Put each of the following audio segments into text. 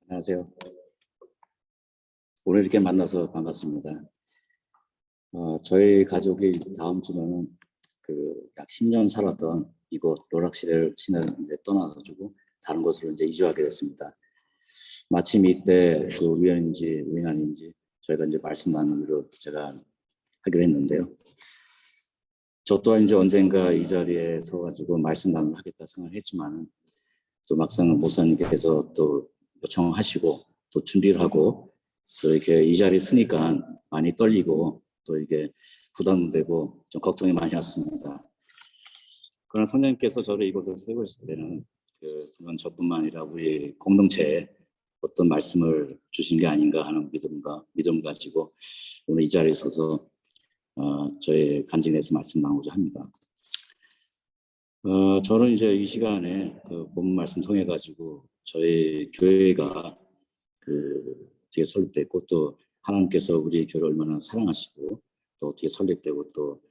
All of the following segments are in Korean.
안녕하세요. 오늘 이렇게 만나서 반갑습니다. 저희 가족이 다음 주면은 약 10년 살았던 이곳 롤락시를 이제 떠나가지고 다른 곳으로 이제 이주하게 됐습니다. 마침 이때 우연인지 우연인지 저희가 이제 말씀 나누기로 제가 하기로 했는데요. 저 또한 이제 언젠가 이 자리에 서가지고 말씀 나누기를 하겠다 생각했지만은 또 막상 목사님께서 또 요청하시고 또 준비를 하고 또 이렇게 이 자리에 쓰니까 많이 떨리고 또 이게 부담되고 좀 걱정이 많이 왔습니다. 그러나 성령님께서 저를 이곳에 세우실 때는 그건 저뿐만 아니라 우리 공동체에 어떤 말씀을 주신 게 아닌가 하는 믿음 가지고 오늘 이 자리에 서서 저의 간증에서 말씀 나누고자 합니다. 저는 이제 이 시간에 본문 말씀 통해 가지고 저희 교회가 어떻게 설립됐고 또 하나님께서 우리 교회를 얼마나 사랑하시고 또 어떻게 설립되고 또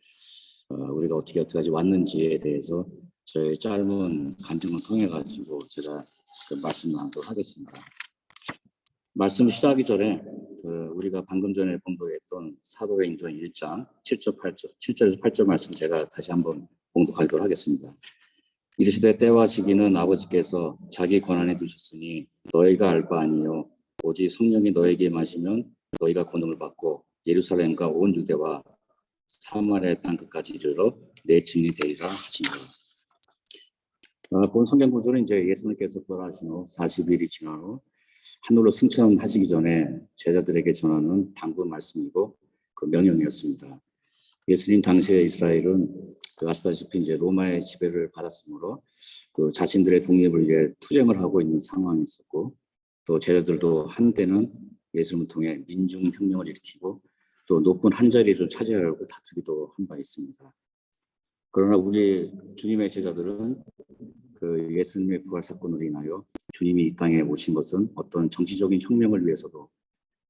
우리가 어떻게까지 왔는지에 대해서 저의 짧은 간증을 통해 가지고 제가 말씀 나누도록 하겠습니다. 말씀 시작하기 전에 우리가 방금 전에 봉독했던 사도행전 1장 7절에서 8절 말씀 제가 다시 한번 봉독하도록 하겠습니다. 이르시되 때와 시기는 아버지께서 자기 권한에 두셨으니 너희가 알 바 아니요 오직 성령이 너에게 마시면 너희가 권능을 받고 예루살렘과 온 유대와 사마리아 땅 끝까지 이르러 내 증인이 되리라 하시니라. 본 성경 구절은 이제 예수님께서 떠나신 후 40일이 지난 후 하늘로 승천하시기 전에 제자들에게 전하는 당부 말씀이고 그 명령이었습니다. 예수님 당시에 이스라엘은 아시다시피 이제 로마의 지배를 받았으므로 자신들의 독립을 위해 투쟁을 하고 있는 상황이 있었고 또 제자들도 한때는 예수님을 통해 민중혁명을 일으키고 또 높은 한 자리를 차지하려고 다투기도 한 바 있습니다. 그러나 우리 주님의 제자들은 예수님의 부활 사건으로 인하여 주님이 이 땅에 오신 것은 어떤 정치적인 혁명을 위해서도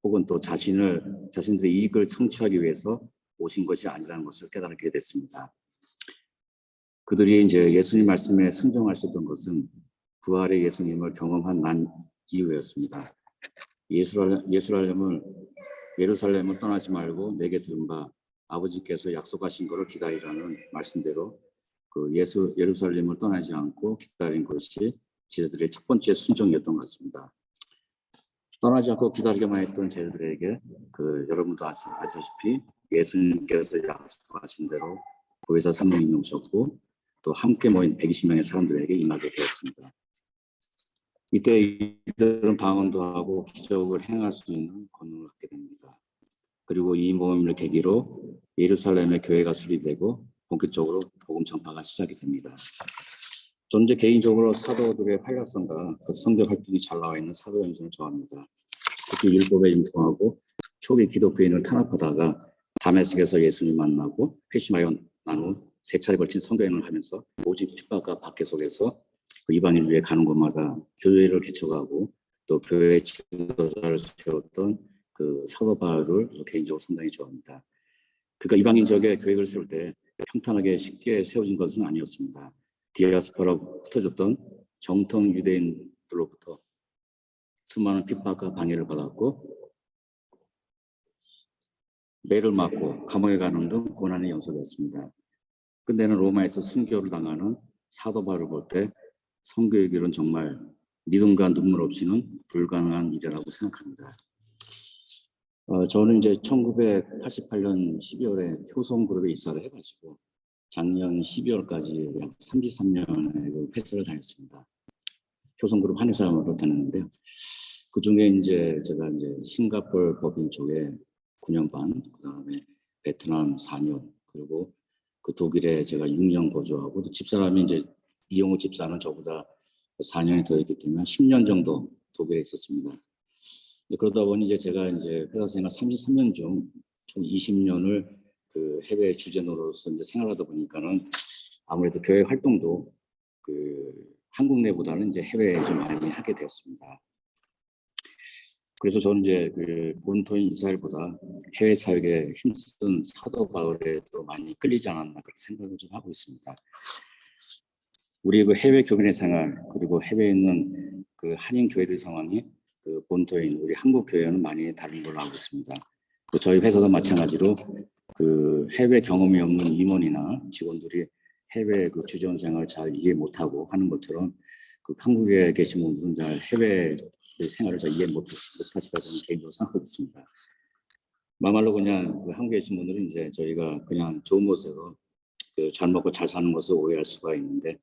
혹은 또 자신들의 이익을 성취하기 위해서 오신 것이 아니라는 것을 깨달게 됐습니다. 그들이 이제 예수님 말씀에 순종하셨던 것은 부활의 예수님을 경험한 난 이후였습니다. 예루살렘을 떠나지 말고 내게 들은 바 아버지께서 약속하신 것을 기다리라는 말씀대로 예루살렘을 떠나지 않고 기다린 것이 제자들의 첫 번째 순종이었던 것 같습니다. 떠나지 않고 기다리기만 했던 제자들에게 여러분도 아시다시피 예수님께서 약속하신 대로 보혜사 성령님이 오셨고 또 함께 모인 120명의 사람들에게 임하게 되었습니다. 이때 이들은 방언도 하고 기적을 행할 수 있는 권능을 갖게 됩니다. 그리고 이 모임을 계기로 예루살렘의 교회가 설립되고 본격적으로 복음 전파가 시작이 됩니다. 저는 이제 개인적으로 사도들의 활약성과 선교 활동이 잘 나와 있는 사도행전을 좋아합니다. 특히 율법에 융통하고 초기 기독교인을 탄압하다가 다메섹에서 예수님 만나고 회심하여 난 후 세 차례 걸친 선교행을 하면서 오직 핍박과 박해 속에서 이방인을 위해 가는 곳마다 교회를 개척하고 또 교회 지도자를 세웠던 사도 바울을 개인적으로 상당히 좋아합니다. 그러니까 이방인 지역에 교회를 세울 때 평탄하게 쉽게 세워진 것은 아니었습니다. 디아스포라로 흩어졌던 정통 유대인들로부터 수많은 핍박과 방해를 받았고 매를 맞고 감옥에 가는 등 고난이 연속했습니다. 근데는 로마에서 순교를 당하는 사도 바울을 볼 때 선교의 길은 정말 믿음과 눈물 없이는 불가능한 일이라고 생각합니다. 저는 이제 1988년 12월에 효성그룹에 입사를 해가지고 작년 12월까지 약 33년의 회사를 다녔습니다. 효성그룹 한의사로 다녔는데요. 그 중에 이제 제가 싱가포르 법인 쪽에 9년 반, 그 다음에 베트남 4년, 그리고 독일에 제가 6년 거주하고 또 집사람이 이제 이용우 집사는 저보다 4년이 더 있기 때문에 10년 정도 독일에 있었습니다. 그러다 보니 제가 회사 생활 33년 중 총 20년을 해외 주재노로서 생활하다 보니까는 아무래도 교회 활동도 한국 내보다는 해외에 좀 많이 하게 되었습니다. 그래서 저는 본토인 이스라엘보다 해외 사역에 힘쓴 사도 바울에 더 많이 끌리지 않았나 그렇게 생각을 좀 하고 있습니다. 우리 해외 교민의 생활 그리고 해외에 있는 한인 교회들 상황이 그 본토인 우리 한국 교회는 많이 다른 걸로 알고 있습니다. 또 저희 회사도 마찬가지로 그 해외 경험이 없는 임원이나 직원들이 해외 그 주재원 생활을 잘 이해 못하고 하는 것처럼 그 한국에 계신 분들은 잘 해외 생활을 잘 이해 못하시다고 저는 개인적으로 생각하고 있습니다. 막말로 그냥 그 한국에 계신 분들은 이제 저희가 그냥 좋은 곳에서 그 잘 먹고 잘 사는 것을 오해할 수가 있는데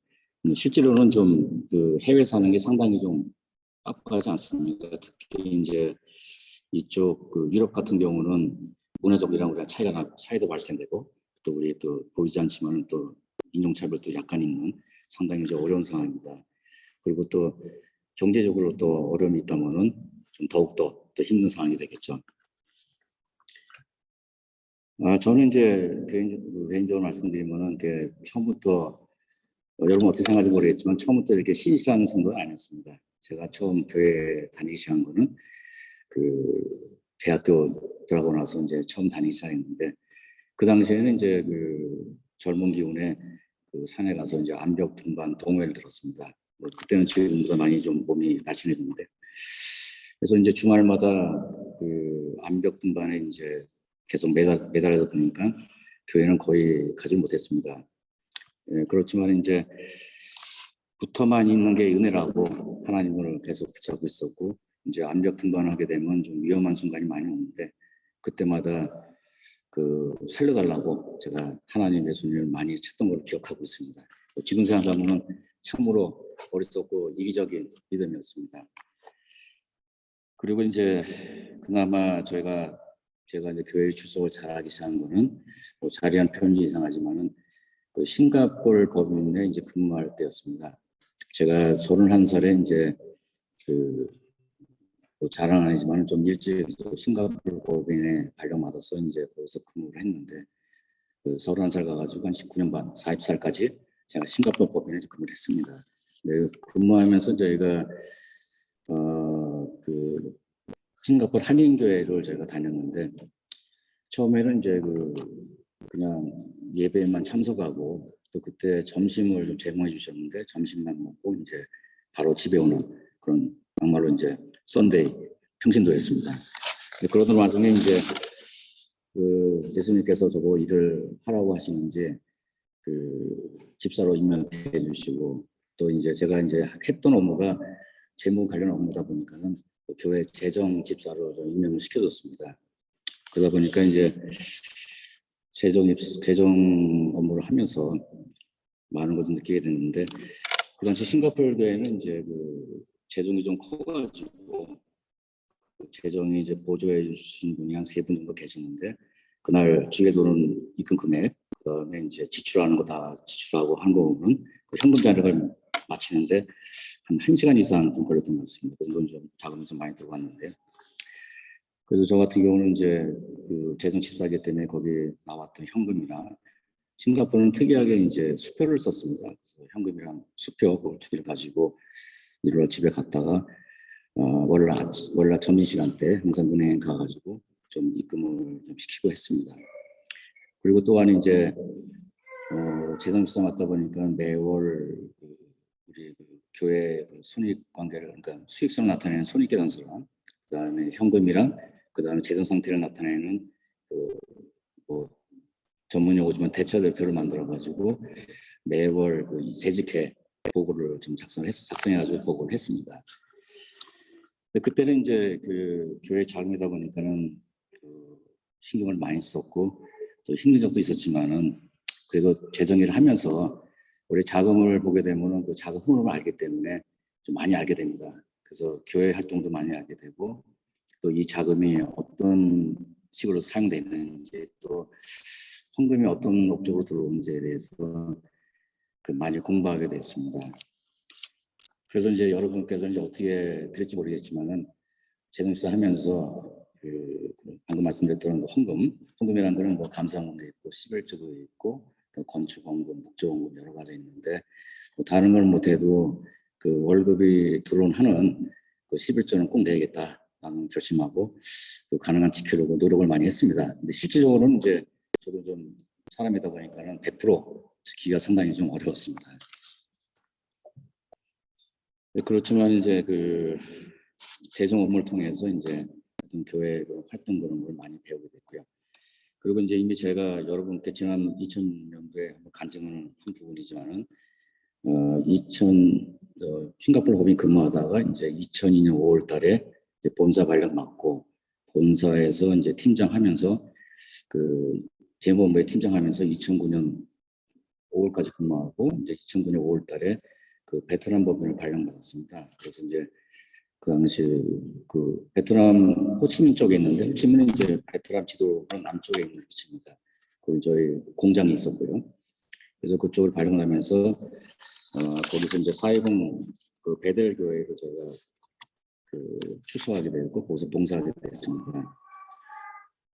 실제로는 좀 그 해외 사는 게 상당히 좀 빡빡하지 않습니까? 특히 이제 이쪽 그 유럽 같은 경우는 문화적이랑 우리가 차이도 발생되고 또 우리 또 보이지 않지만 또 인종차별도 약간 있는 상당히 이제 어려운 상황입니다. 그리고 또 경제적으로 또 어려움이 있다면은 좀 더욱더 또 힘든 상황이 되겠죠. 저는 이제 개인적으로 말씀드리면은 처음부터 여러분 어떻게 생각하는지 모르겠지만 처음부터 이렇게 신실한 성도는 아니었습니다. 제가 처음 교회 다니기 시작한 거는 그 대학교 들어가고 나서 이제 처음 다니기 시작했는데 그 당시에는 이제 그 젊은 기운에 그 산에 가서 이제 암벽 등반 동호회를 들었습니다. 뭐 그때는 지금보다 많이 좀 몸이 날씬해졌는데 그래서 이제 주말마다 그 암벽 등반에 이제 계속 매달리다 보니까 교회는 거의 가지 못했습니다. 그렇지만 이제 붙어만 있는 게 은혜라고 하나님을 계속 붙잡고 있었고 이제 암벽 등반을 하게 되면 좀 위험한 순간이 많이 오는데 그때마다 그 살려달라고 제가 하나님의 손을 많이 찾던 걸 기억하고 있습니다. 지금 생각하면 참으로 어리석고 이기적인 믿음이었습니다. 그리고 이제 그나마 제가 이제 교회 출석을 잘하기 시작한 거는 뭐 자리한 편지 이상하지만은 그 싱가포르 법인에 이제 근무할 때였습니다. 제가 31살에 이제 뭐 자랑은 아니지만 좀 일찍 싱가포르 법인에 발령받아서 이제 거기서 근무를 했는데 그 31살 가가지고 한 19년 반, 40살까지 제가 싱가포르 법인에 근무를 했습니다. 네, 근무하면서 저희가 그 싱가포르 한인교회를 저희가 다녔는데 처음에는 이제 그냥 예배에만 참석하고 또 그때 점심을 좀 제공해 주셨는데 점심만 먹고 이제 바로 집에 오는 그런 막말로 이제 썬데이 평신도였습니다. 그러던 와중에 이제 그 예수님께서 저거 일을 하라고 하시는지 그 집사로 임명해 주시고 또 이제 제가 이제 했던 업무가 재무 관련 업무다 보니까는 교회 재정 집사로 좀 임명을 시켜줬습니다. 그러다 보니까 이제 재정 업무를 하면서 많은 것을 느끼게 됐는데 그 당시 싱가포르 교회는 이제 그 재정이 좀 커가지고 재정이 이제 보조해 주신 분이 한 3분 정도 계시는데 그날 주에 들어오는 입금 금액 그다음에 이제 지출하는 거 다 지출하고 한 거 보면 그 현금 자료를 마치는데 한 1시간 이상 좀 걸렸던 것 같습니다. 그래서 이건 좀 자금이 좀 많이 들어갔는데 그래서 저 같은 경우는 이제 그 재정 집사이기 때문에 거기 나왔던 현금이랑 싱가포르는 특이하게 이제 수표를 썼습니다. 그래서 현금이랑 수표 그 두 개를 가지고 일요일 집에 갔다가 월요일 점심시간 때 항상 은행 가가지고 좀 입금을 좀 시키고 했습니다. 그리고 또한 이제 재정 집사 맡다 보니까 매월 우리 교회 손익 관계를 그러니까 수익성을 나타내는 손익계산서랑 그다음에 현금이랑 그다음에 재정 상태를 나타내는 뭐 전문 용어지만 대처대표를 만들어 가지고 매월 그 세직회 보고를 좀 작성해가지고 보고를 했습니다. 그때는 이제 그 교회 자금이다 보니까는 그 신경을 많이 썼고 또 힘든 적도 있었지만은 그래도 재정일을 하면서 우리 자금을 보게 되면은 그 자금 흐름을 알기 때문에 좀 많이 알게 됩니다. 그래서 교회 활동도 많이 알게 되고 또 이 자금이 어떤 식으로 사용되는지 또 헌금이 어떤 목적으로 들어오는지에 대해서 그 많이 공부하게 됐습니다. 그래서 이제 여러분께서 이제 어떻게 들을지 모르겠지만은 재정집사 하면서 방금 말씀드렸던 헌금이라는 거는 뭐 감사원도 있고 11조도 있고 또 건축원금, 목조원금 여러 가지 있는데 뭐 다른 걸 못해도 그 월급이 들어온 한은 그 11조는 꼭 내야겠다라는 결심하고 가능한 지키려고 노력을 많이 했습니다. 근데 실질적으로는 이제 저도 좀 사람이다 보니까는 100% 지키기가 상당히 좀 어려웠습니다. 그렇지만 이제 재정 업무를 통해서 이제 어떤 교회 활동 그런 걸 많이 배우게 됐고요. 그리고 이제 이미 제가 여러분께 지난 2000년도에 한번 간증을 한 부분이지만은 2000 싱가포르 법인 근무하다가 이제 2002년 5월달에 본사 발령 맡고 본사에서 이제 팀장하면서 그 재무본부에 팀장하면서 2009년 5월까지 근무하고 이제 2009년 5월달에 그 베트남 법인을 발령받았습니다. 그래서 이제 그 당시 그 베트남 호치민 쪽에 있는데 호치민은 이제 베트남 지도 남쪽에 있는 위치입니다. 거기 저희 공장이 있었고요. 그래서 그쪽을 발령하면서 거기서 이제 사회공 그 베델 교회를 제가 그 출소하게 되었고 거기서 봉사하게 됐습니다.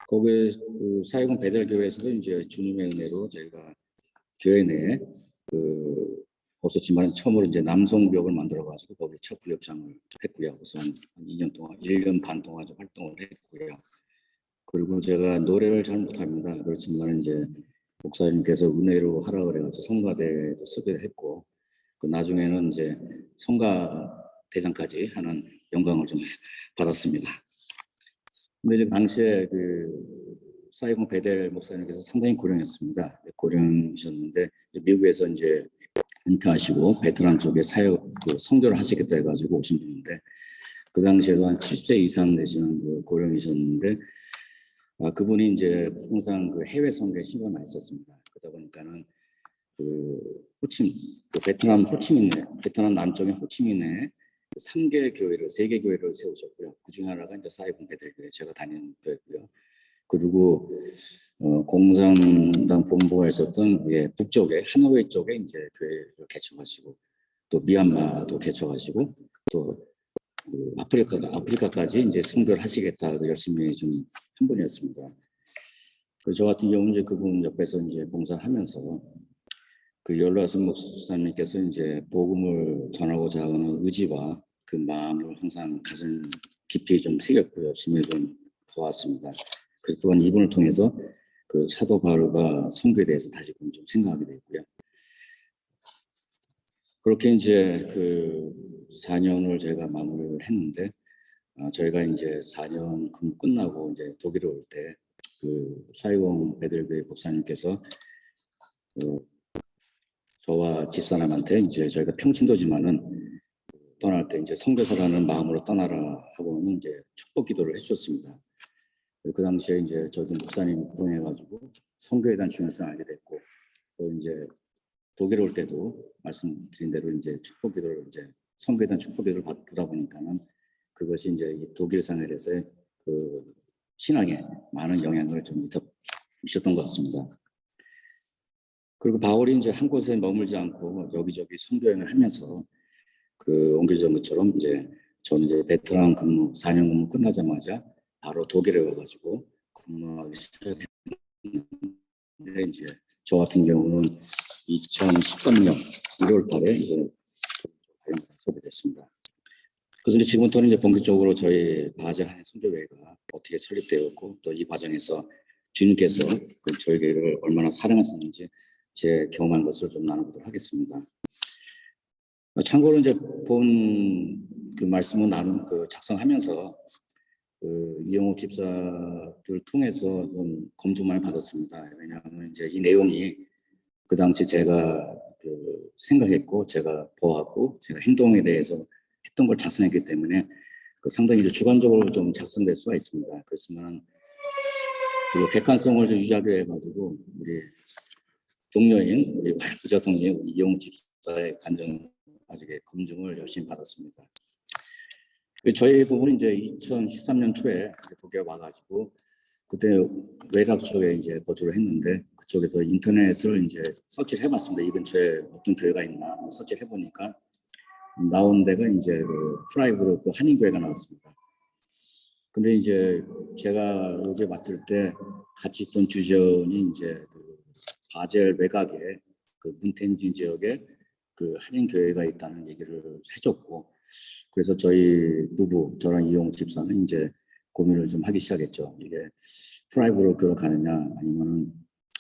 거기 그 사회공 베델 교회에서도 이제 주님의 은혜로 저희가 교회 내에 그 없었지만 처음으로 이제 남성구역을 만들어가지고 거기 첫 구역장을 했고요. 그래서 한 2년 동안 1년 반 동안 좀 활동을 했고요. 그리고 제가 노래를 잘 못합니다. 그렇지만 이제 목사님께서 은혜로 하라 그래가지고 성가대도 쓰기도 했고 그 나중에는 이제 성가 대상까지 하는 영광을 좀 받았습니다. 근데 이제 당시에 그 사이공 베델 목사님께서 상당히 고령했습니다. 고령이셨는데 미국에서 이제 은퇴하시고 베트남 쪽에 사역 그 선교를 하시겠다 해가지고 오신 분인데 그 당시에도 한 70세 이상 되시는 그 고령이셨는데 그분이 이제 항상 그 해외 선교에 신경을 많이 썼습니다. 그러다 보니까는 그 호치민, 그 베트남 호치민에 베트남 남쪽의 호치민에 3개 교회를 3개 교회를 세우셨고요. 그 중에 하나가 이제 사이공 베델 교회 제가 다니는 교회고요. 그리고 공산당 본부가 있었던 북쪽에 하노이 쪽에 이제 교회를 개척하시고 또 미얀마도 개척하시고 또 그 아프리카까지 이제 선교를 하시겠다 열심히 좀 한 분이었습니다. 저 같은 경우는 이제 그분 옆에서 이제 봉사를 하면서 그 연로하신 목사님께서 이제 복음을 전하고자 하는 의지와 그 마음을 항상 가슴 깊이 좀 새겼고 열심히 좀 보았습니다. 그래서 또한 이분을 통해서 그 사도 바울과 선교에 대해서 다시금 좀 생각하게 됐고요. 그렇게 이제 그 4년을 제가 마무리를 했는데 저희가 이제 4년 근무 끝나고 이제 독일에 올 때 그 사이공 베델교회 목사님께서 저와 집사람한테 이제 저희가 평신도지만은 떠날 때 이제 선교사라는 마음으로 떠나라 하고는 이제 축복 기도를 해주셨습니다. 그 당시에 이제 저도 목사님 통해가지고 선교에 대한 중요성을 알게 됐고 또 이제 독일 올 때도 말씀드린 대로 이제 축복 기도를 이제 선교에 대한 축복 기도를 받다 보니까는 그것이 이제 이 독일 생활에서의 그 신앙에 많은 영향을 좀 미쳤던 것 같습니다. 그리고 바울이 이제 한 곳에 머물지 않고 여기저기 선교 여행을 하면서 그 옮겨진 것처럼 이제 저는 이제 베트남 근무 4년 근무 끝나자마자 바로 독일에 와가지고 근무하기 시작했는데 이제 저 같은 경우는 2013년 1월달에 이제 소개 됐습니다. 그래서 이제 지금부터는 이제 본격적으로 저희 바젤 한인 선교회가 어떻게 설립되었고 또 이 과정에서 주님께서 그 저희 교회를 얼마나 사랑하셨는지 제 경험한 것을 좀 나눠보도록 하겠습니다. 참고로 이제 본 그 말씀을 작성하면서 그 이영호 집사들 통해서 좀 검증 많이 받았습니다. 왜냐하면 이제 이 내용이 그 당시 제가 그 생각했고 제가 보았고 제가 행동에 대해서 했던 걸 작성했기 때문에 그 상당히 이제 주관적으로 좀 작성될 수가 있습니다. 그렇지만 그 객관성을 좀 유지하기 위해 가지고 우리 동료인 우리 부자 동료인 이영호 집사의 간증 아직의 검증을 열심히 받았습니다. 저희 부분은 이제 2013년 초에 독일에 와가지고 그때 웨락 쪽에 이제 거주를 했는데 그쪽에서 인터넷을 이제 서치를 해봤습니다. 이 근처에 어떤 교회가 있나 서치를 해보니까 나온 데가 이제 그 프라이브로 그 한인교회가 나왔습니다. 근데 이제 제가 여기 왔을 때 같이 있던 주전이 이제 그 바젤 외곽에 그 문텐진 지역에 그 한인교회가 있다는 얘기를 해줬고 그래서 저희 부부 저랑 이용호 집사는 이제 고민을 좀 하기 시작했죠. 이게 프라이브로 교회를 가느냐 아니면은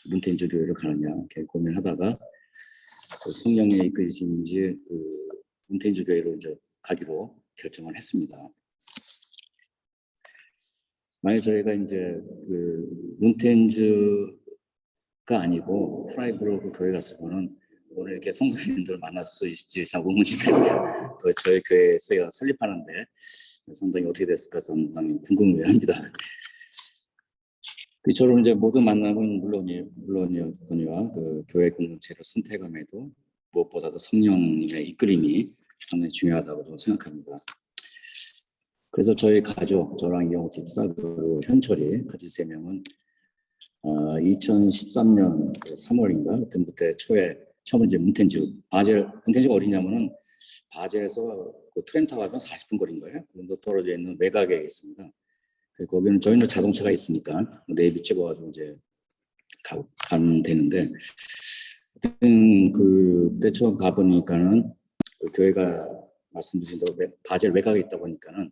문텐진 교회를 가느냐 이렇게 고민을 하다가 그 성령의 이끄심인지 그 문텐진 교회로 이제 가기로 결정을 했습니다. 만약 저희가 이제 그 문텐즈가 아니고 프라이브로 교회 갔으면은 오늘 이렇게 성도님들 만날 수 있을지 참 의문이 됩니다. 또 저희 교회에서 설립하는데 상당히 어떻게 됐을까 상당히 궁금해합니다. 저를 이제 모든 만남은 물론이었거니와 그 교회 공동체를 선택함에도 무엇보다도 성령님의 이끌림이 상당히 중요하다고 저는 생각합니다. 그래서 저희 가족, 저랑 이영호 집사, 그리고 현철이 같이 3명은 2013년 3월인가 그때부터 초에 처음 이제 문텐즈가 어디냐면은 바젤에서 그 트램 타고 가면 40분 거리인 거예요. 그런데 떨어져 있는 외곽에 있습니다. 거기는 저희는 자동차가 있으니까 내비 찍어가지고 이제 가면 되는데 그때 처음 가보니까는 그 교회가 말씀 주신 대로 바젤 외곽에 있다 보니까는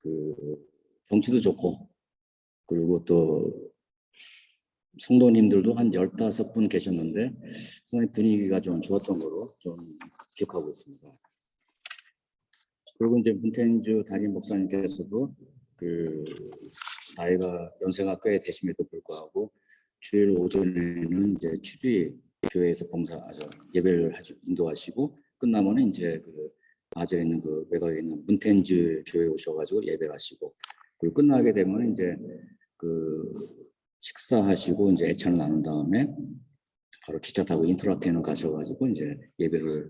그 경치도 좋고 그리고 또 성도님들도 한 15분 계셨는데 상당히 분위기가 좀 좋았던 거로 좀 기억하고 있습니다. 그리고 이제 문텐즈 담임 목사님께서도 그 나이가 연세가 꽤 되심에도 불구하고 주일 오전에는 이제 추리 교회에서 예배를 인도하시고 끝나면은 이제 그 바젤에 있는 그 외곽에 있는 문텐즈 교회에 오셔가지고 예배를 하시고 그리고 끝나게 되면 이제 그 식사하시고 이제 애찬을 나눈 다음에 바로 기차 타고 인터라켄을 가셔가지고 이제 예배를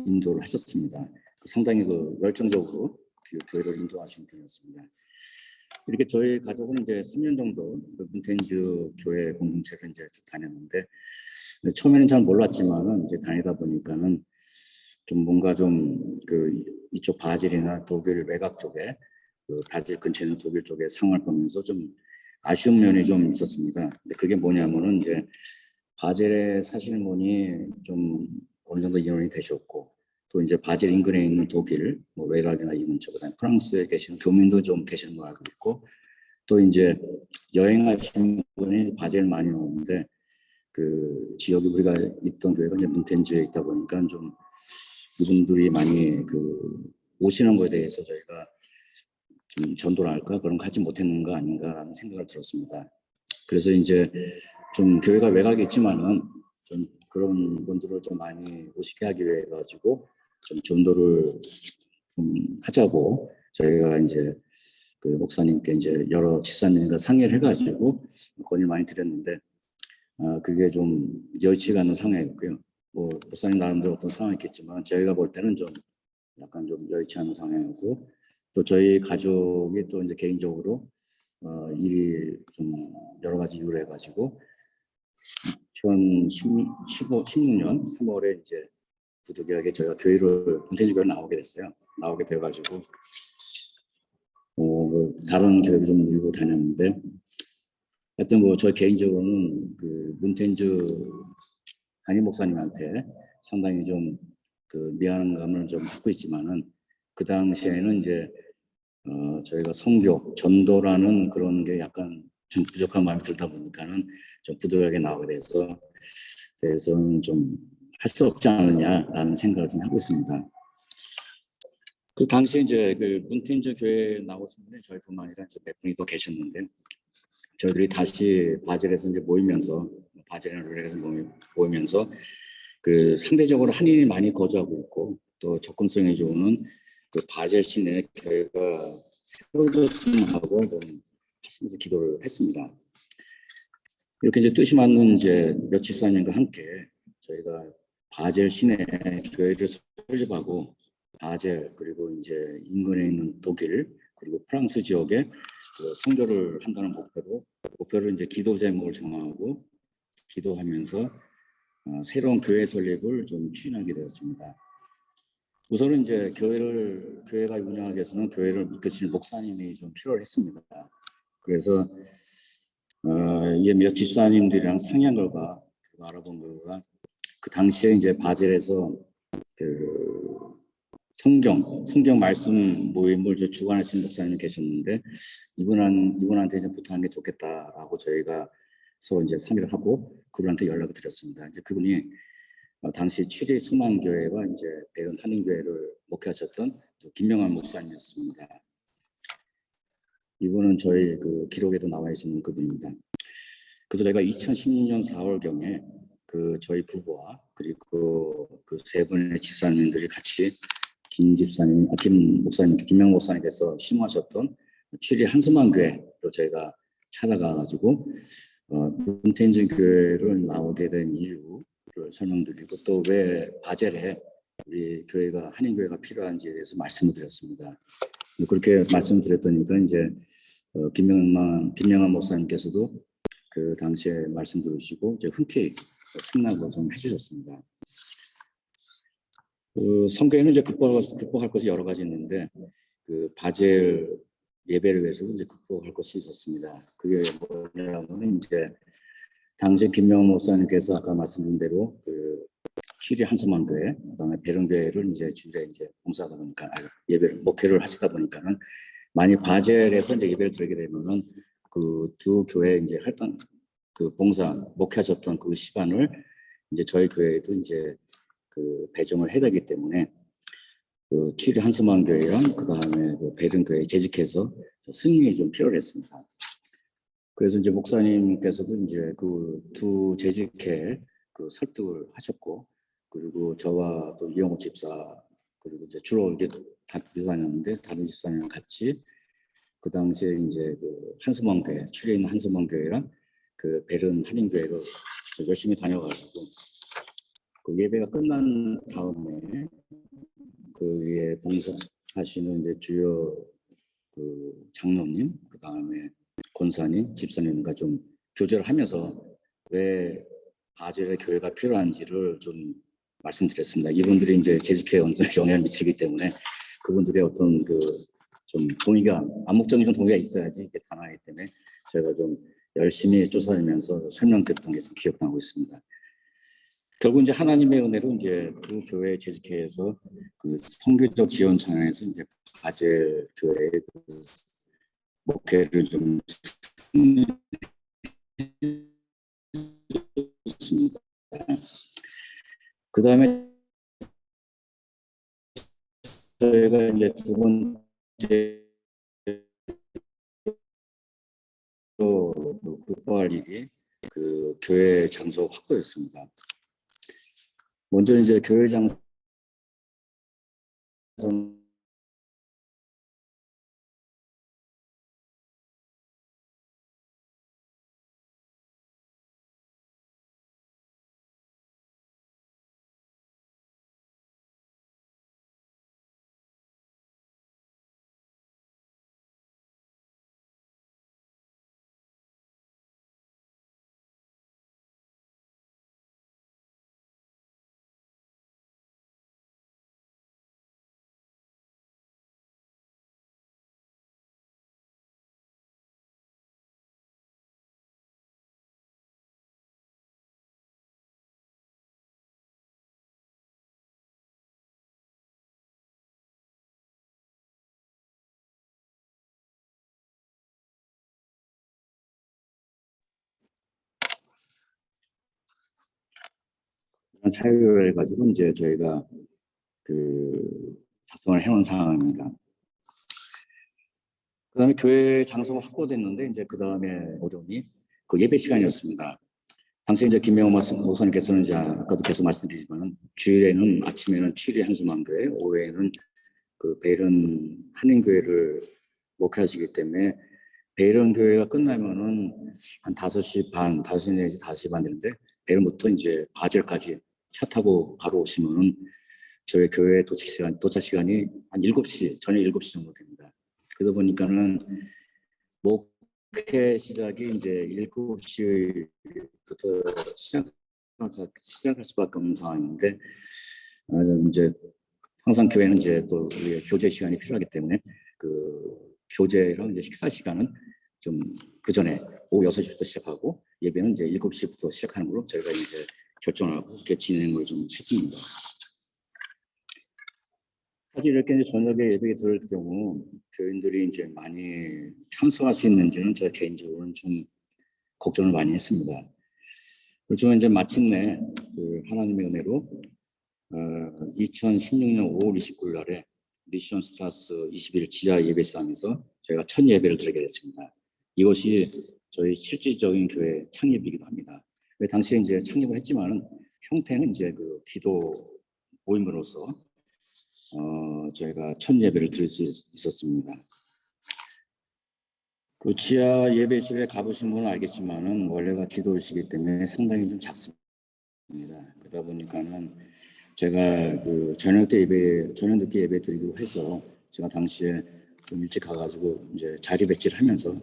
인도를 하셨습니다. 상당히 열정적으로 교회를 인도하신 분이었습니다. 이렇게 저희 가족은 이제 3년 정도 문텐즈 교회 공동체를 이제 쭉 다녔는데 처음에는 잘 몰랐지만은 이제 다니다 보니까는 좀 뭔가 좀 이쪽 바질이나 독일 외곽 쪽에 바질 근처에 있는 독일 쪽의 상황을 보면서 좀 아쉬운 면이 좀 있었습니다. 근데 그게 뭐냐면은 이제 바젤에 사시는 분이 좀 어느 정도 인원이 되셨고 또 이제 바젤 인근에 있는 독일, 외락이나 이 근처, 그다음에 프랑스에 계시는 교민도 좀 계시는 거 알고 있고 또 이제 여행하시는 분이 바젤 많이 오는데 그 지역이 우리가 있던 교회가 이제 문텐즈에 있다 보니까 좀 이분들이 많이 오시는 거에 대해서 저희가 좀 전도를 할까 그런 거 하지 못했는 거 아닌가라는 생각을 들었습니다. 그래서 이제 좀 교회가 외곽에 있지만은 좀 그런 분들을 좀 많이 오시게 하기 위해 가지고 좀 전도를 좀 하자고 저희가 이제 그 목사님께 이제 여러 집사님과 상의를 해가지고 건의를 많이 드렸는데 그게 좀 여의치가 않는 상황이었고요. 목사님 나름대로 어떤 상황이겠지만 저희가 볼 때는 좀 약간 좀 여의치 않은 상황이었고 또 저희 가족이 또 이제 개인적으로 일이 좀 여러 가지 이유로 해가지고 2016년 3월에 이제 부득이하게 저희가 문텐즈 교회를 나오게 됐어요. 나오게 돼가지고 다른 교회를 좀 밀고 다녔는데 하여튼 저 개인적으로는 그 문텐즈 담임 목사님한테 상당히 좀 미안한 감을 좀 갖고 있지만은 그 당시에는 이제 저희가 성교, 전도라는 그런 게 약간 좀 부족한 마음이 들다 보니까는 좀 부득이하게 나오게 대해서는 좀 할 수 없지 않느냐라는 생각을 좀 하고 있습니다. 그 당시에 이제 문텐즈 교회에 나오신 분이 저희뿐만 아니라 몇 분이 더 계셨는데 저희들이 다시 바젤에서 이제 바젤이나 르렉에서 모이면서 상대적으로 한인이 많이 거주하고 있고 또 접근성이 좋은 바젤 시내 교회가 세워졌으면 하고 하시면서 기도를 했습니다. 이렇게 이제 뜻이 맞는 이제 몇 집사님과 함께 저희가 바젤 시내 교회를 설립하고 바젤 그리고 이제 인근에 있는 독일 그리고 프랑스 지역에 선교를 한다는 목표를 이제 기도 제목을 정하고 기도하면서 새로운 교회 설립을 좀 추진하게 되었습니다. 우선은 이제 교회가 운영하기 위해서는 교회를 이끄실 목사님이 좀 필요했습니다. 그래서 이게 몇 집사님들이랑 상의한 결과 알아본 결과 그 당시에 이제 바젤에서 성경 말씀 모임을 주관하신 목사님이 계셨는데 이분한테 이제 부탁한 게 좋겠다라고 저희가 서로 이제 상의를 하고 그분한테 연락을 드렸습니다. 이제 그분이 당시 취리 소망교회와 이제 배은 한인교회를 목회하셨던 김명환 목사님이었습니다. 이분은 저희 그 기록에도 나와 있는 그분입니다. 그래서 제가 2016년 4월경에 그 저희 부부와 그리고 그 세 분의 집사님들이 같이 김 목사님, 김명 목사님께서 심호하셨던 취리 한수만 교회로 저희가 찾아가가지고 문태인중 교회를 나오게 된 이유를 설명드리고 또 왜 바젤에 우리 교회가 한인교회가 필요한지에 대해서 말씀을 드렸습니다. 그렇게 말씀드렸더니까 이제 김명한 목사님께서도 그 당시에 말씀 들으시고 이제 흔쾌히 승낙을 좀 해주셨습니다. 그 성교회는 이제 극복할 것이 여러 가지 있는데 그 바젤 예배를 위해서도 이제 극복할 것이 있었습니다. 그게 뭐냐면 이제 당시 김명한 목사님께서 아까 말씀드린 대로 그 취리 한수만 교회, 그다음에 베른교회를 이제 주일에 이제 봉사하다 보니까 예배를 목회를 하시다 보니까는 많이 바젤에서 이제 예배를 드리게 되면은 그 두 교회 이제 활동 그 봉사 목회하셨던 그 시간을 이제 저희 교회에도 이제 그 배정을 해야 되기 때문에 그 취리 한수만 교회랑 그다음에 그 베른 교회 재직해서 승인이 좀 필요했습니다. 그래서 이제 목사님께서도 이제 그 두 재직회 그 설득을 하셨고 그리고 저와 또 이영호 집사 그리고 이제 주로 이제 다 둘이 다녔는데 다른 집사님랑 같이 그 당시에 이제 그 한수만 교회 출에 있는 한수만 교회랑 그 베른 한인교회로 열심히 다녀가지고 그 예배가 끝난 다음에 그 위에 봉사하시는 이제 주요 그 장로님 그 다음에 권사님 집사님과 좀 교제를 하면서 왜 바젤의 교회가 필요한지를 좀 말씀드렸습니다. 이분들이 이제 재직회에 영향을 미치기 때문에 그분들의 어떤 그 좀 동의가 암묵적인 동의가 있어야지 이게 가능하기 때문에 제가 좀 열심히 쫓아다니면서 설명드렸던 게 좀 기억나고 있습니다. 결국 이제 하나님의 은혜로 이제 두 교회 재직회에서 그 선교적 지원 찬양에서 이제 바젤 교회의 그 목회를 좀 했습니다. 그 다음에 저희가 이제 두 번째 또 극복할 일이 그 교회 장소 확보였습니다. 먼저 이제 교회 장소 사유를 가지고 이제 저희가 그 작성을 해온 상황입니다. 그다음에 교회 장소가 확보됐는데 이제 그 다음에 오전이 그 예배 시간이었습니다. 당시 이제 김명호 목사님께서는 이제 아까도 계속 말씀드리지만은 주일에는 아침에는 취리 한수만교회, 오후에는 그 베른 한인교회를 목회하시기 때문에 베른 교회가 끝나면은 한 5시 반, 5시 내지 5시 반 되는데 베른부터 이제 바젤까지 차 타고 바로 오시면은 저희 교회 도착 시간이 한 7시, 저녁 7시 정도 됩니다. 그러다 보니까는 목회 시작이 이제 7시부터 시작할 수밖에 없는 상황인데 이제 항상 교회는 이제 또 우리의 교제 시간이 필요하기 때문에 그 교제랑 이제 식사 시간은 좀 그 전에 오후 6시부터 시작하고 예배는 이제 7시부터 시작하는 걸로 저희가 이제 결정하고 이렇게 진행을 좀 했습니다. 사실 이렇게 이제 저녁에 예배에 들을 경우 교인들이 이제 많이 참석할 수 있는지는 저 개인적으로는 좀 걱정을 많이 했습니다. 그렇지만 이제 마침내 그 하나님의 은혜로 2016년 5월 29일 날에 미션 스타스 21 지하 예배상에서 저희가 첫 예배를 드리게 됐습니다. 이것이 저희 실질적인 교회 창립이기도 합니다. 당시에 이제 창립을 했지만은 형태는 이제 그 기도 모임으로서 저희가 첫 예배를 드릴 수 있었습니다. 그 지하 예배실에 가보신 분은 알겠지만은 원래가 기도실이기 때문에 상당히 좀 작습니다. 그러다 보니까는 제가 그 저녁 늦게 예배 드리기로 해서 제가 당시에 좀 일찍 가가지고 이제 자리 배치를 하면서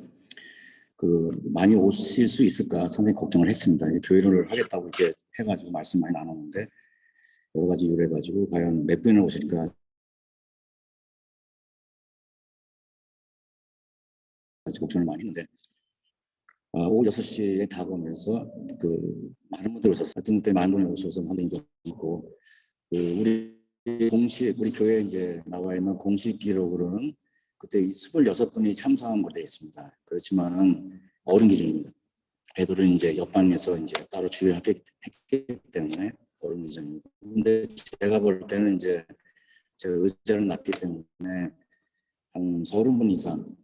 그 많이 오실 수 있을까 상당히 걱정을 했습니다. 교회를 하겠다고 이제 해가지고 말씀 많이 나눴는데 여러 가지 이유를 해가지고 과연 몇 분이나 오실까 걱정을 많이 했는데 오후 6시에 다가오면서 그 많은 분들이 오셨어요. 하여튼 그때 많은 분이 오셔서 상당히 좀 있고 우리 교회에 이제 나와 있는 공식 기록으로는 그때 26분이 참석한 걸로 되어 있습니다. 그렇지만은 어른 기준입니다. 애들은 이제 옆방에서 이제 따로 주의를 했기 때문에 어른 기준입니다. 근데 제가 볼 때는 이제 제가 의자를 놨기 때문에 한 30분 이상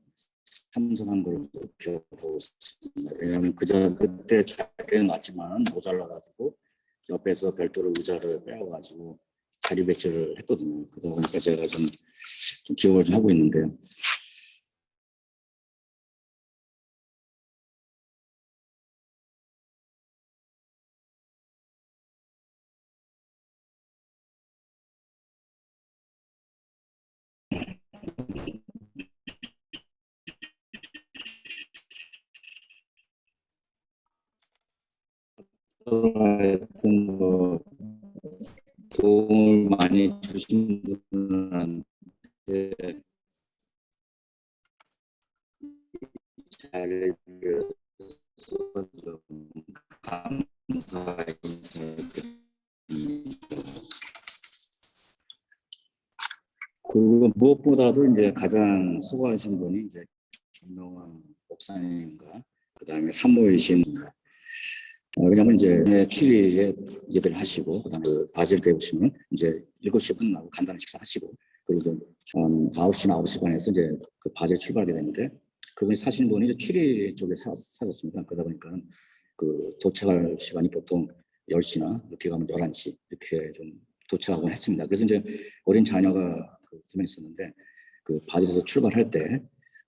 참석한 걸로 기억하고 있습니다. 왜냐하면 그때 자리는 놨지만 모자라가지고 옆에서 별도로 의자를 빼와가지고 자리 배치를 했거든요. 그러다 보니까 제가 좀 기억을 좀 하고 있는데요. 하여튼 뭐 도움을 많이 주신 분한테 잘 감사 인사드립니다. 그리고 무엇보다도 이제 가장 수고하신 분이 이제 김명환 목사님과 그 다음에 산모이신 왜냐하면 이제 추리에 예배를 하시고 그다음에 그 바질 교회 오시면 이제 7시 끝나고 간단한 식사하시고 그리고 9시나 9시 반에서 이제 그 바질 출발하게 되는데 그분이 사시는 분이 이제 추리 쪽에 사셨습니다. 그러다 보니까 그 도착할 시간이 보통 10시나 이렇게 가면 11시 이렇게 좀 도착하곤 했습니다. 그래서 이제 어린 자녀가 두 명 있었는데 그 바질에서 출발할 때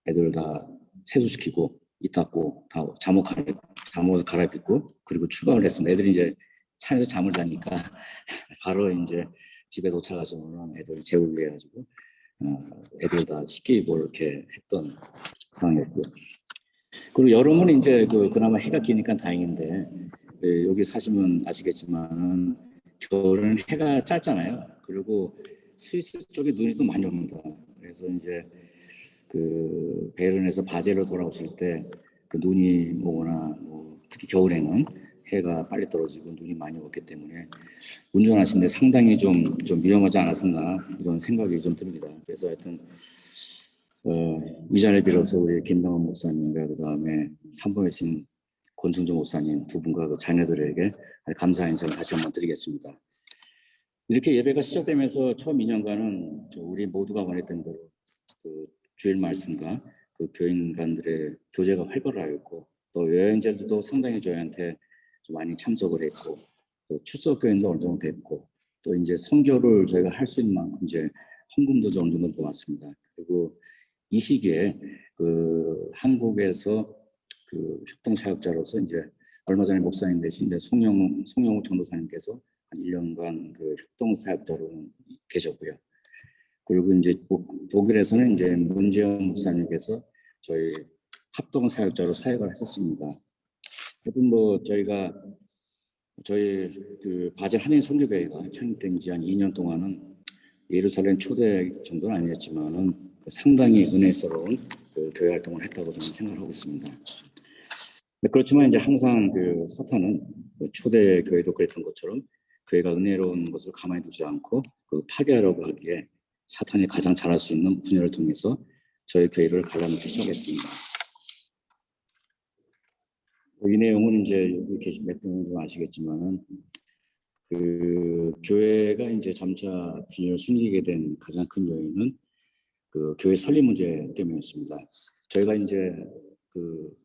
애들 다 세수시키고 이 닦고 다 잠옷 갈아입고 그리고 출발을 했습니다. 애들이 이제 차에서 잠을 자니까 바로 이제 집에 도착하시면 애들을 재우게 해가지고 애들 다 씻기고 이렇게 했던 상황이었고요. 그리고 여름은 이제 그나마 해가 기니까 다행인데 여기 사시면 아시겠지만 겨울은 해가 짧잖아요. 그리고 스위스 쪽에 눈이 또 많이 옵니다. 그래서 이제 그 베른에서 바젤로 돌아오실 때 그 눈이 오거나 특히 겨울에는 해가 빨리 떨어지고 눈이 많이 오기 때문에 운전하시는데 상당히 좀 위험하지 않았었나 이런 생각이 좀 듭니다. 그래서 하여튼 이 자리를 빌어서 우리 김병헌 목사님과 그 다음에 산부이신 권승조 목사님 두 분과 그 자녀들에게 감사 인사를 다시 한번 드리겠습니다. 이렇게 예배가 시작되면서 처음 2년간은 우리 모두가 원했던 대로 그 주일 말씀과 그 교인간들의 교제가 활발하였고 또 여행자들도 상당히 저희한테 좀 많이 참석을 했고 또 출석 교인도 어느 정도 됐고 또 이제 선교를 저희가 할 수 있는 만큼 이제 헌금도 어느 정도 모았습니다. 그리고 이 시기에 그 한국에서 그 협동 사역자로서 이제 얼마 전에 목사님 되신 송영우 전도사님께서 한 1년간 그 협동 사역자로 계셨고요. 그리고 이제 독일에서는 이제 문재영 목사님께서 저희 합동 사역자로 사역을 했었습니다. 하여튼 저희가 저희 그 바젤 한인 선교회가 창립된 지 한 2년 동안은 예루살렘 초대 정도는 아니었지만은 상당히 은혜스러운 그 교회 활동을 했다고 저는 생각하고 있습니다. 그렇지만 이제 항상 그 사탄은 초대 교회도 그랬던 것처럼 교회가 은혜로운 것을 가만히 두지 않고 그 파괴하려고 하기에 사탄이 가장 잘할 수 있는 분야를 통해서 저희 교회를 갈라놓기 시작했습니다. 이 내용은 이제 여기 계신 몇 분은 좀 아시겠지만은 그 교회가 이제 점차 균형을 숨기게 된 가장 큰 요인은 그 교회 설립 문제 때문이었습니다. 저희가 이제 그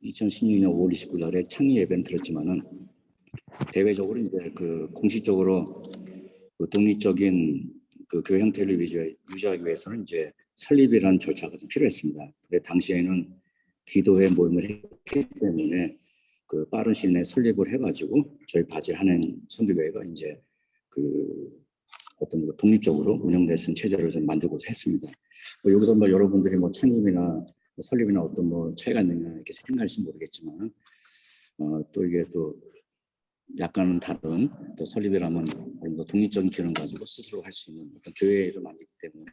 2016년 5월 29일 날에 창립 예배는 들었지만은 대외적으로 이제 그 공식적으로 그 독립적인 그 교회 형태를 유지하기 위해서는 이제 설립이라는 절차가 좀 필요했습니다. 근데 당시에는 기도회 모임을 했기 때문에 그 빠른 시일 내에 설립을 해가지고 저희 바질 한인 선교회가 이제 그 어떤 독립적으로 운영됐은 체제를 좀 만들고자 했습니다. 여기서 뭐 여러분들이 뭐 창립이나 설립이나 어떤 뭐 차이가 있느냐 이렇게 생각할지 모르겠지만 또 이게 또 약간은 다른 또 설립이라면 더 독립적인 기능을 가지고 스스로 할 수 있는 어떤 교회를 만들기 때문에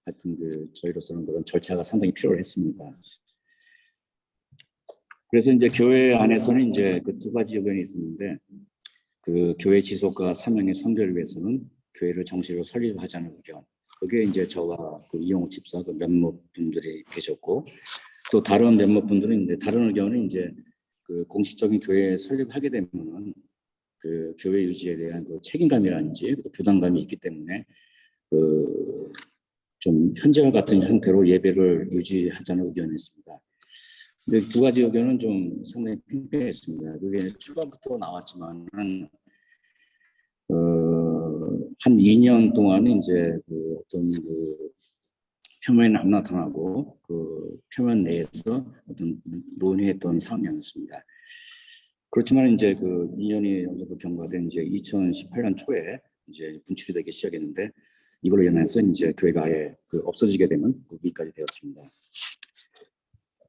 하여튼 그 저희로서는 그런 절차가 상당히 필요했습니다. 그래서 이제 교회 안에서는 이제 그 두 가지 의견이 있었는데 그 교회 지속과 사명의 선교를 위해서는 교회를 정식으로 설립하자는 의견. 그게 이제 저와 그 이용호 집사 그 몇몇 분들이 계셨고 또 다른 몇몇 분들은 이제 다른 의견은 이제 그 공식적인 교회 설립하게 되면은 그 교회 유지에 대한 그 책임감이라든지 부담감이 있기 때문에 그 좀 현재와 같은 형태로 예배를 유지하자는 의견이었습니다. 근데 두 가지 의견은 좀 상당히 팽팽했습니다. 그게 초반부터 나왔지만은 한 2년 동안은 이제 그 어떤 그 표면에 안 나타나고 그 표면 내에서 어떤 논의했던 상황이었습니다. 그렇지만 이제 그 2년이 어느 정도 경과된 이제 2018년 초에 이제 분출이 되기 시작했는데 이걸로 인해서 이제 교회가 아예 그 없어지게 되는 위기까지 되었습니다.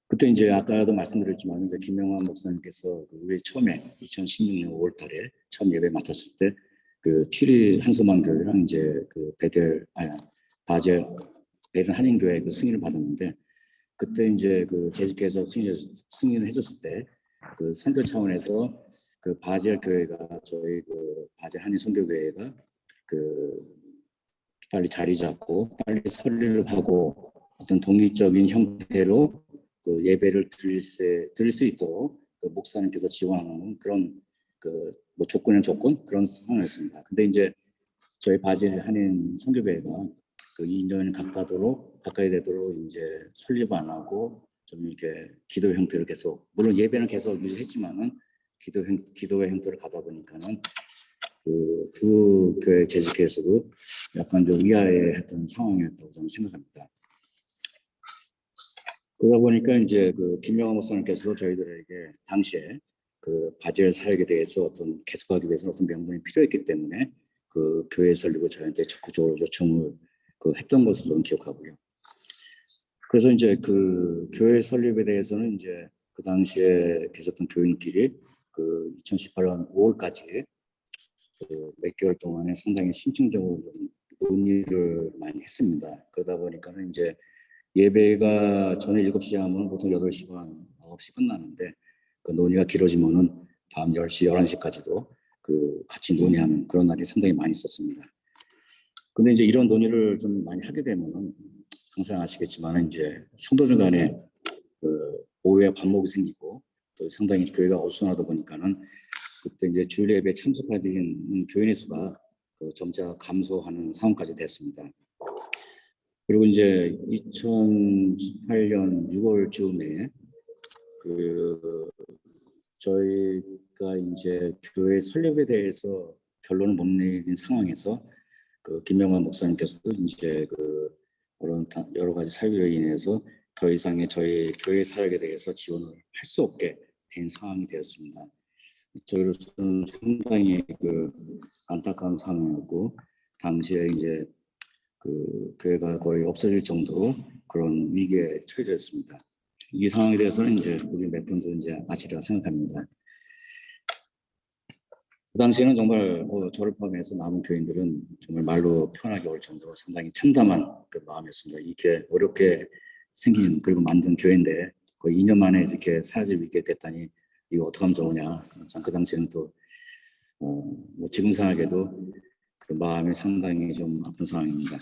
그때 이제 아까도 말씀드렸지만 이제 김영환 목사님께서 우리 처음에 2016년 5월달에 처음 예배 맡았을 때 그 취리 한소만 교회랑 이제 그 바젤 한인교회 그 승인을 받았는데 그때 이제 그 재직해서 승인을 해줬을 때 그 선교 차원에서 그 바젤 교회가 저희 그 바젤 한인 선교교회가 그 빨리 자리 잡고 빨리 설립을 하고 어떤 독립적인 형태로 그 예배를 드릴 수 있도록 그 목사님께서 지원하는 그런 그 뭐 조건 그런 상황이었습니다. 근데 이제 저희 바질 한인 선교회가 그 2년 가까이 되도록 이제 설립 안 하고 좀 이렇게 기도 형태를 계속 물론 예배는 계속 유지했지만은 기도의 형태를 가다 보니까는 그 두 교회 재직회에서도 약간 좀 위화했던 상황이었다고 저는 생각합니다. 그러다 보니까 이제 그 김영환 목사님께서 저희들에게 당시에 그 바젤 사역에 대해서 어떤 계속하기 위해서는 어떤 명분이 필요했기 때문에 그 교회 설립을 저희한테 적극적으로 요청을 그 했던 것으로 저는 기억하고요. 그래서 이제 그 교회 설립에 대해서는 이제 그 당시에 계셨던 교인끼리 그 2018년 5월까지 그 몇 개월 동안에 상당히 심층적으로 좀 논의를 많이 했습니다. 그러다 보니까는 이제 예배가 전에 7시에 하면 보통 8시 반, 9시 끝나는데 그 논의가 길어지면은 밤 10시, 11시까지도 그 같이 논의하는 그런 날이 상당히 많이 있었습니다. 근데 이제 이런 논의를 좀 많이 하게 되면은 항상 아시겠지만 이제 성도들 간에 그 오해와 반목이 생기고 또 상당히 교회가 어수선하다 보니까는 그때 이제 주일 예배에 참석하는 교인의 수가 그 점차 감소하는 상황까지 됐습니다. 그리고 이제 2018년 6월 즈음에 그 저희가 이제 교회 설립에 대해서 결론을 못 내린 상황에서 그 김영환 목사님께서도 이제 그 여러 가지 사유로 인해서 더 이상의 저희 교회 사역에 대해서 지원을 할 수 없게 된 상황이 되었습니다. 저희로서는 상당히 그 안타까운 상황이었고 당시에 이제 그 교회가 거의 없어질 정도로 그런 위기에 처해졌습니다. 이 상황에 대해서는 이제 우리 몇 분도 이제 아시리라 생각합니다. 그 당시에는 정말 저를 포함해서 남은 교인들은 정말 말로 표현하기 어려울 정도로 상당히 참담한 그 마음이었습니다. 이렇게 어렵게 생긴 그리고 만든 교회인데 거의 2년 만에 이렇게 사라질 위기에 됐다니 이거 어떡하면 좋으냐. 그 당시에는 또 뭐 지금 생각해도 그 마음이 상당히 좀 아픈 상황입니다.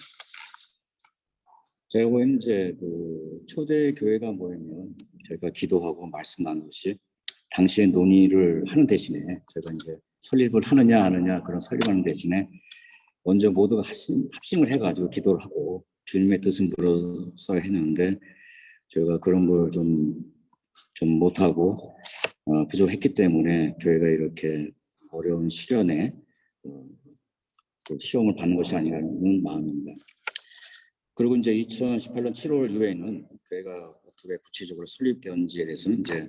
제가 보기에는 이제 그 초대 교회가 모이면 저희가 기도하고 말씀 나누듯이 당시에 논의를 하는 대신에 저희가 이제 설립을 하느냐 안 하느냐 그런 설립하는 대신에 먼저 모두가 합심을 해가지고 기도를 하고 주님의 뜻은 물어서 했는데 저희가 그런 걸 좀 못하고 부족했기 때문에 교회가 이렇게 어려운 시련에 그 시험을 받는 것이 아니라는 마음입니다. 그리고 이제 2018년 7월 이후에는 교회가 어떻게 구체적으로 설립되었는지에 대해서는 이제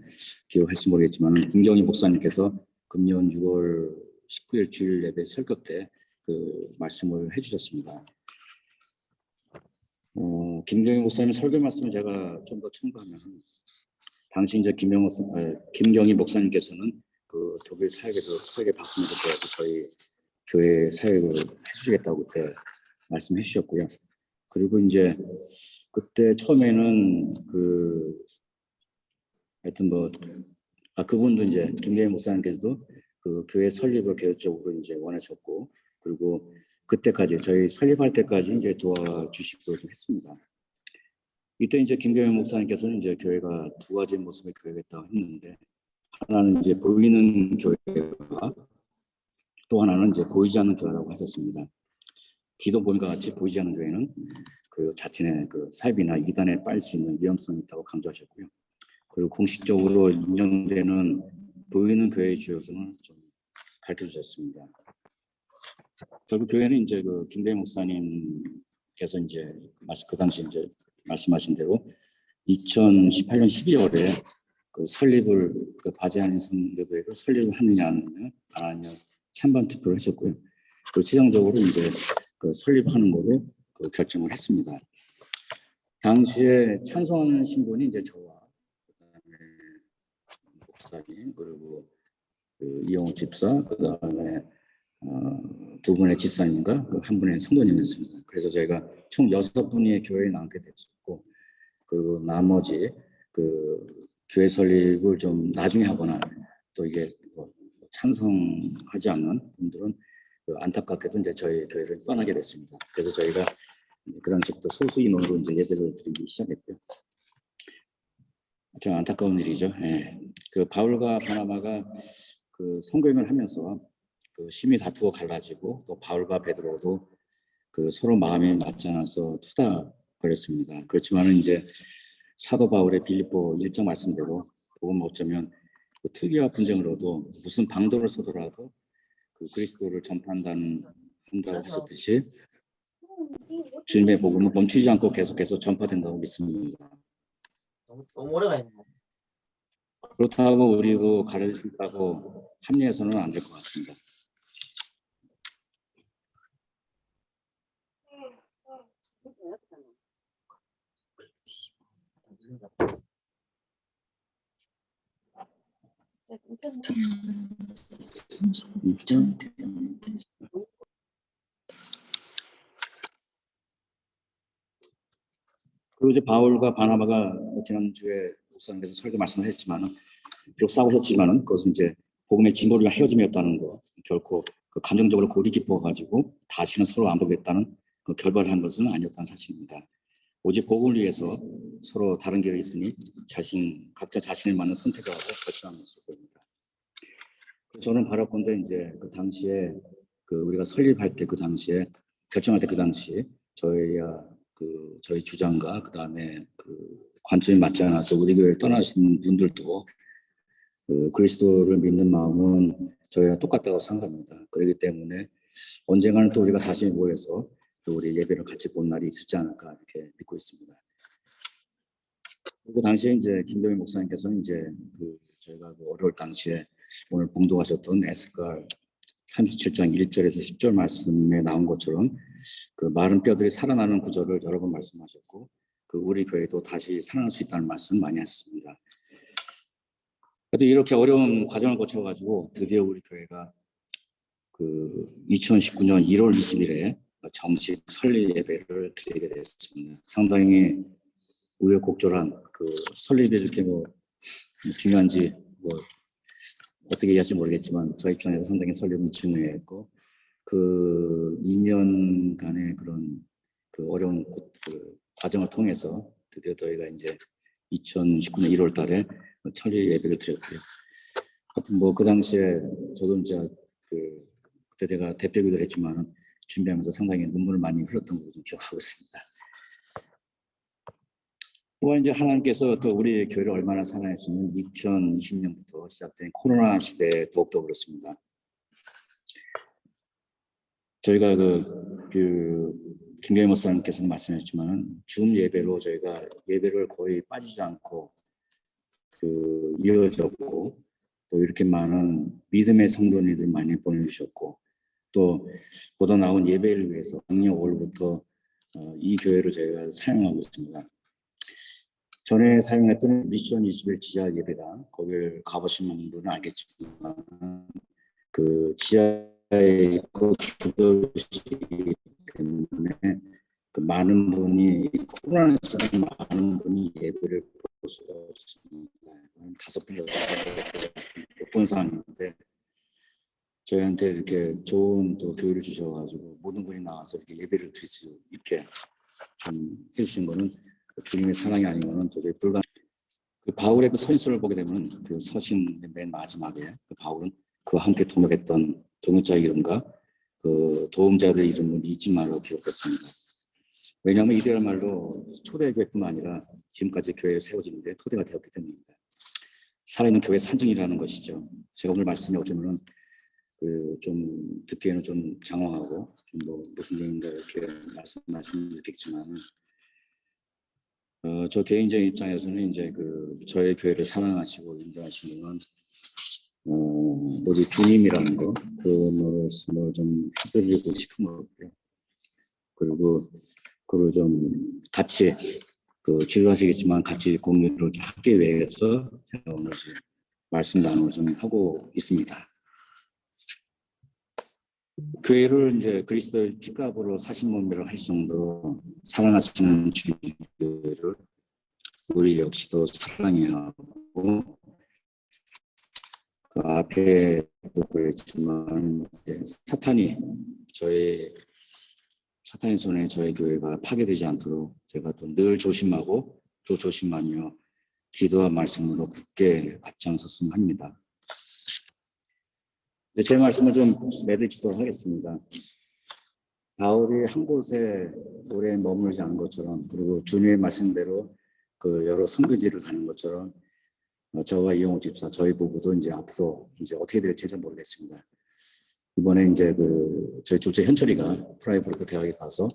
기억할지 모르겠지만 김경희 목사님께서 금년 6월 19일 주일 예배 설교 때 그 말씀을 해주셨습니다. 김경희 목사님 설교 말씀을 제가 좀 더 첨부하면 당시 이제 김경희 목사님께서는 그 독일 사역에도 설계 바꾸면서 저희 교회 사역을 해주시겠다고 그때 말씀해 주셨고요. 그리고 이제 그때 처음에는 하여튼 그분도 이제 김경희 목사님께서도 그 교회 설립을 계속적으로 이제 원하셨고, 그리고 그때까지 저희 설립할 때까지 이제 도와주시고 좀 했습니다. 이때 이제 김경희 목사님께서는 이제 교회가 두 가지 모습의 교회가 있다고 했는데, 하나는 이제 보이는 교회가 또 하나는 이제 보이지 않는 교회라고 하셨습니다. 기도 보임과 같이 보이지 않는 교회는 그 자신의 그 사입이나 이단에 빠질 수 있는 위험성이 있다고 강조하셨고요. 그리고 공식적으로 인정되는 보이는 교회의 주요성을 좀 가르쳐 주셨습니다. 결국 교회는 이제 그 김대희 목사님께서 이제 그 당시 이제 말씀하신 대로 2018년 12월에 그 설립을 바제하는 성교회를 설립을 하느냐 안 하느냐 찬반 투표를 하셨고요. 그 최종적으로 이제 그 설립하는 거로 그 결정을 했습니다. 당시에 찬성하는 분이 이제 저와 그다음에 목사님 그리고 그 이영호 집사 그다음에 두 분의 집사님과 한 분의 성도님이었습니다. 그래서 저희가 총 6분의 교회에 나오게 됐었고, 그리고 나머지 그 교회 설립을 좀 나중에 하거나 또 이게 찬성하지 않는 분들은 안타깝게도 이제 저희 교회를 떠나게 됐습니다. 그래서 저희가 그 당시부터 소수 인원으로 이제 예배를 드리기 시작했고요. 좀 안타까운 일이죠. 예. 그 바울과 바나바가 그 선교행을 하면서 그 심히 다투어 갈라지고, 또 바울과 베드로도 그 서로 마음이 맞지 않아서 투닥거렸습니다. 그렇지만은 이제 사도 바울의 빌립보 1장 말씀대로 복음 어쩌면 그 투기와 분쟁으로도 무슨 방도를 서더라도 그 그리스도를 전파한다고 하셨듯이 주님의 복음은 멈추지 않고 계속해서 전파된다고 믿습니다. 너무 오래가 있네. 그렇다고 우리도 가르칠 수 있다고 합리해서는 안 될 것 같습니다. 그리고 이제 바울과 바나바가 지난주에 목사님께서 설교 말씀하셨지만은 비록 싸우셨지만은 그것은 이제 복음의 진보리가 헤어짐이었다는 거, 결코 그 감정적으로 골이 깊어가지고 다시는 서로 안 보겠다는 그 결발을 한 것은 아니었다는 사실입니다. 오직 복음을 위해서 서로 다른 길이 있으니 각자 자신을 맞는 선택을 하고 결정하는 것을 보입니다. 저는 바라본데 이제 그 당시에 그 우리가 설립할 때 그 당시에 결정할 때 그 당시 저희 주장과 그 다음에 그 관점이 맞지 않아서 우리 교회를 떠나신 분들도 그 그리스도를 믿는 마음은 저희랑 똑같다고 생각합니다. 그렇기 때문에 언젠가는 또 우리가 다시 모여서 또 우리 예배를 같이 본 날이 있을지 않을까 이렇게 믿고 있습니다. 그리고 당시에 이제 김병희 목사님께서는 이제 저희가 어려울 당시에 오늘 봉독하셨던 에스겔 37장 1절에서 10절 말씀에 나온 것처럼 그 마른 뼈들이 살아나는 구절을 여러 번 말씀하셨고, 그 우리 교회도 다시 살아날 수 있다는 말씀을 많이 하셨습니다. 그래도 이렇게 어려운 과정을 거쳐가지고 드디어 우리 교회가 그 2019년 1월 20일에 정식 설립 예배를 드리게 됐습니다. 상당히 우여곡절한 그 설립이 이렇게 중요한지 어떻게 얘기할지 모르겠지만 저희 입장에서 상당히 설립은 중요했고, 그 2년간의 그런 그 어려운 그 과정을 통해서 드디어 저희가 이제 2019년 1월 달에 설립 예배를 드렸고요. 하여튼 그 당시에 저도 이제 그때 제가 대표기도를 했지만 준비하면서 상당히 눈물을 많이 흘렸던 걸로 좀 기억하고 있습니다. 또한 이제 하나님께서 또 우리 교회를 얼마나 사랑했으면 2020년부터 시작된 코로나 시대에 더욱더 그렇습니다. 저희가 김경희 목사님께서 말씀하셨지만 줌 예배로 저희가 예배를 거의 빠지지 않고 이어졌고, 또 이렇게 많은 믿음의 성도님들 많이 보내주셨고, 또 보다 나은 예배를 위해서 작년 5월부터 이 교회를 저희가 사용하고 있습니다. 전에 사용했던 미션 21 지하 예배당, 거기를 가보신 분은 알겠지만 그 지하에 있고 기도실이기 때문에 그 많은 분이 코로나 시대에 많은 분이 예배를 볼 수가 없습니다. 5분, 6분 못 본 상황인데 저희한테 이렇게 좋은 또 교회를 주셔가지고 모든 분이 나와서 이렇게 예배를 드릴 수 있게 좀 해주신 거는 주님의 사랑이 아니면은 도저히 불가능. 그 바울의 그 서신서를 보게 되면 그 서신 맨 마지막에 그 바울은 그와 함께 동역했던 동역자의 이름과 그 도움자들 이름을 잊지 말라고 기록했습니다. 왜냐하면 이들야말로 초대교회뿐만 아니라 지금까지 교회에 세워지는데 토대가 되었기 때문입니다. 살아있는 교회 산증이라는 것이죠. 제가 오늘 말씀이 어쩌면은 좀 듣기에는 좀 장황하고 좀 무슨 얘기인가 이렇게 말씀드리겠지만, 저 개인적인 입장에서는 이제 저의 교회를 사랑하시고 인도하시는 건 오직 주님이라는 거, 그 말씀을 좀 해드리고 싶은 거고요. 그리고 그걸 좀 같이 지루하시겠지만 같이 공유를 하기 위해서 제가 오늘 말씀 나누고 좀 하고 있습니다. 교회를 이제 그리스도의 피값으로 사신문배를 할 정도로 사랑하시는 주님을 우리 역시도 사랑해야 하고, 그 앞에도 그랬지만 사탄의 손에 저희 교회가 파괴되지 않도록 제가 또 늘 조심하고 또 조심하며 기도와 말씀으로 굳게 앞장섰으면 합니다. 제 말씀을 좀 맺어주도록 하겠습니다. 바울이 한 곳에 오래 머물지 않은 것처럼, 그리고 주님의 말씀대로 여러 선교지를 가는 것처럼 저와 이용호 집사, 저희 부부도 이제 앞으로 이제 어떻게 될지 잘 모르겠습니다. 이번에 이제 저희 둘째 현철이가 프라이브로크 대학에 가서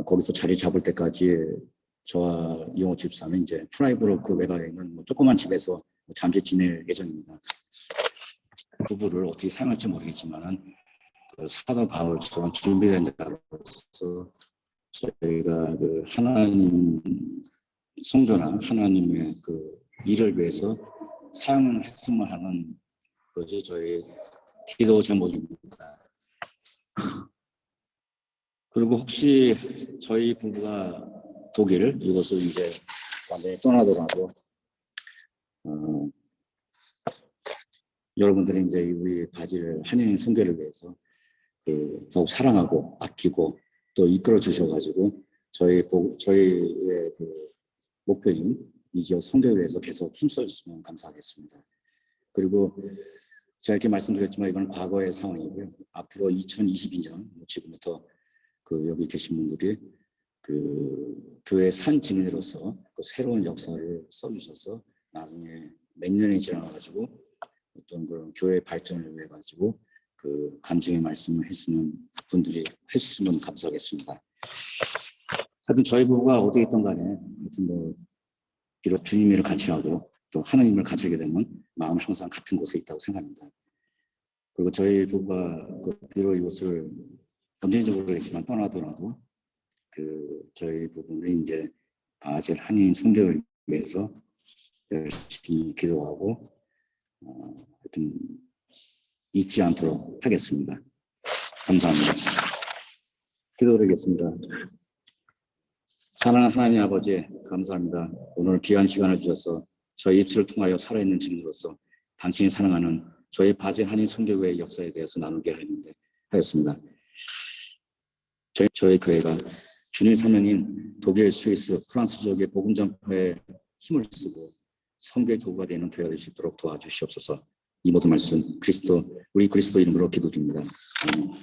거기서 자리 잡을 때까지 저와 이용호 집사는 이제 프라이브로크 외곽에 있는 조그만 집에서 잠시 지낼 예정입니다. 부부를 어떻게 사용할지 모르겠지만 사도 바울처럼 준비된 자로서 저희가 하나님 성도나 하나님의 일을 위해서 사용을 했으면 하는 것이 저희 기도 제목입니다. 그리고 혹시 저희 부부가 독일 이곳을 이제 완전히 떠나더라도 여러분들이 이제 우리 바질 한인 선교를 위해서 더욱 사랑하고 아끼고 또 이끌어 주셔가지고 저희의 목표인 이 지역 선교를 위해서 계속 힘써주시면 감사하겠습니다. 그리고 제가 이렇게 말씀드렸지만 이건 과거의 상황이고요. 앞으로 2022년 지금부터 여기 계신 분들이 교회 산 증인으로서 새로운 역사를 써주셔서 나중에 몇 년이 지나가지고 어떤 그런 교회 발전을 위해 가지고 간증의 말씀을 해주시는 분들이 해주시면 감사하겠습니다. 하여튼 저희 부부가 어디 있던 간에 하여튼 비록 주님을 같이 하고 또 하나님을 같이 하게 되면 마음은 항상 같은 곳에 있다고 생각합니다. 그리고 저희 부부가 비록 이곳을 언제인지 모르겠지만 떠나더라도 저희 부부는 이제 바질 한인 선교를 위해서 열심히 기도하고 하여튼 잊지 않도록 하겠습니다. 감사합니다. 기도드리겠습니다. 사랑하는 하나님 아버지, 감사합니다. 오늘 귀한 시간을 주셔서 저희 입술을 통하여 살아있는 증인으로서 당신이 사랑하는 저희 바질 한인 선교회의 역사에 대해서 나누게 하였습니다. 저희 교회가 주님 사명인 독일, 스위스, 프랑스 지역의 복음 전파에 힘을 쓰고 선교의 도구가 되는 교회가 될 수 있도록 도와주시옵소서. 이 모든 말씀 우리 그리스도 이름으로 기도드립니다. 아멘.